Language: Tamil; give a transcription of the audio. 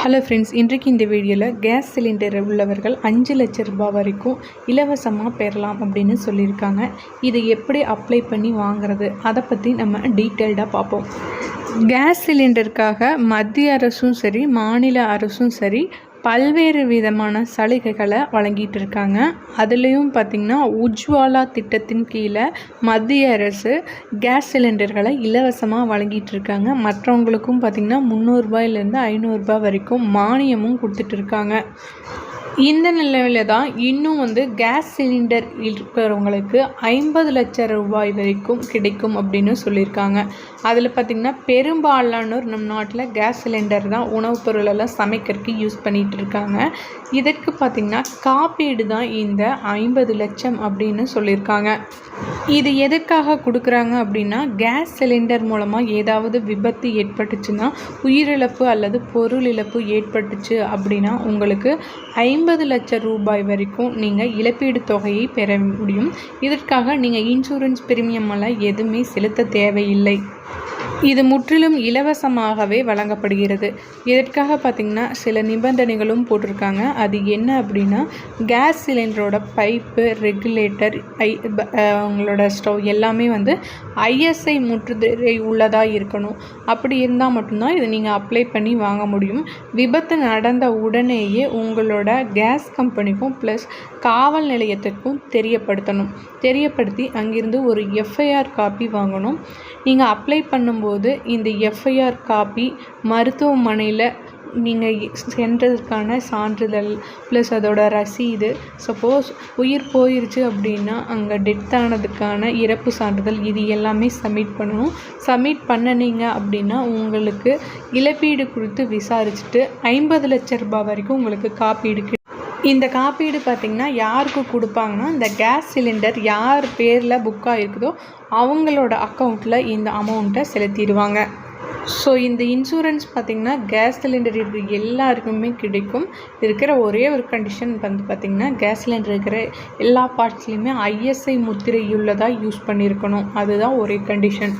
ஹலோ ஃப்ரெண்ட்ஸ், இன்றைக்கு இந்த வீடியோவில் கேஸ் சிலிண்டர் உள்ளவர்கள் 5 லட்ச ரூபாய் வரைக்கும் இலவசமாக பெறலாம் அப்படின்னு சொல்லியிருக்காங்க. இதை எப்படி அப்ளை பண்ணி வாங்குறது, அதை பற்றி நம்ம டீட்டெயில்டாக பார்ப்போம். கேஸ் சிலிண்டருக்காக மத்திய அரசும் சரி, மாநில அரசும் சரி பல்வேறு விதமான சலுகைகளை வழங்கிட்டு இருக்காங்க. அதுலேயும் பார்த்திங்கன்னா உஜ்வாலா திட்டத்தின் கீழே மத்திய அரசு கேஸ் சிலிண்டர்களை இலவசமாக வழங்கிட்டு இருக்காங்க. மற்றவங்களுக்கும் பார்த்திங்கன்னா 300 ரூபாயிலேருந்து 500 ரூபாய் வரைக்கும் மானியமும் கொடுத்துட்ருக்காங்க. இந்த நிலையில் தான் இன்னும் கேஸ் சிலிண்டர் இருக்கிறவங்களுக்கு 50 லட்சம் ரூபாய் வரைக்கும் கிடைக்கும் அப்படின்னு சொல்லியிருக்காங்க. அதில் பார்த்திங்கன்னா பெரும்பாலானோர் நம் நாட்டில் கேஸ் சிலிண்டர் தான் உணவுப் பொருளெல்லாம் சமைக்கிறதுக்கு யூஸ் பண்ணிகிட்டு இருக்காங்க. இதற்கு பார்த்திங்கன்னா காப்பீடு தான் இந்த 50 லட்சம் அப்படின்னு சொல்லியிருக்காங்க. இது எதுக்காக கொடுக்குறாங்க அப்படின்னா, கேஸ் சிலிண்டர் மூலமாக ஏதாவது விபத்து ஏற்பட்டுச்சுன்னா, உயிரிழப்பு அல்லது பொருள் இழப்பு ஏற்பட்டுச்சு அப்படின்னா உங்களுக்கு 50 லட்சம் ரூபாய் வரைக்கும் நீங்கள் இழப்பீடு தொகையை பெற முடியும். இதற்காக நீங்கள் இன்சூரன்ஸ் பிரீமியம் எல்லாம் எதுவுமே செலுத்த தேவையில்லை. இது முற்றிலும் இலவசமாகவே வழங்கப்படுகிறது. இதற்காக பார்த்திங்கன்னா சில நிபந்தனைகளும் போட்டிருக்காங்க. அது என்ன அப்படின்னா, கேஸ் சிலிண்டரோட பைப்பு, ரெகுலேட்டர், அவங்களோட ஸ்டவ் எல்லாமே ISI முற்றுகை உள்ளதாக இருக்கணும். அப்படி இருந்தால் மட்டும்தான் இதை நீங்கள் அப்ளை பண்ணி வாங்க முடியும். விபத்து நடந்த உடனேயே உங்களோட கேஸ் கம்பெனிக்கும் ப்ளஸ் காவல் நிலையத்திற்கும் தெரியப்படுத்தி அங்கிருந்து ஒரு FIR காப்பி வாங்கணும். நீங்கள் அப்ளை பண்ணும்போது இந்த FIR காப்பி மருத்துவமனையில் நீங்கள் சென்றதுக்கான சான்றிதழ் ப்ளஸ் அதோட ரசீது, சப்போஸ் உயிர் போயிருச்சு அப்படின்னா அங்கே டெத் ஆனதுக்கான இறப்பு சான்றிதழ், இது எல்லாமே சப்மிட் பண்ணணும். சப்மிட் பண்ணினீங்க அப்படின்னா உங்களுக்கு இழப்பீடு குறித்து விசாரிச்சுட்டு 50 லட்ச ரூபாய் வரைக்கும் உங்களுக்கு காப்பீடு. இந்த காப்பீடு பார்த்திங்கன்னா யாருக்கு கொடுப்பாங்கன்னா, இந்த கேஸ் சிலிண்டர் யார் பேரில் புக் ஆகிருக்குதோ அவங்களோட அக்கௌண்ட்டில் இந்த அமௌண்ட்டை செலுத்திடுவாங்க. ஸோ இந்த இன்சூரன்ஸ் பார்த்திங்கன்னா கேஸ் சிலிண்டர் இருக்கிற எல்லாருக்குமே கிடைக்கும். இருக்கிற ஒரே ஒரு கண்டிஷன் பார்த்திங்கன்னா, கேஸ் சிலிண்டர் இருக்கிற எல்லா பார்ட்ஸ்லையுமே ISI முத்திரை உள்ளதாக யூஸ் பண்ணியிருக்கணும். அதுதான் ஒரே கண்டிஷன்.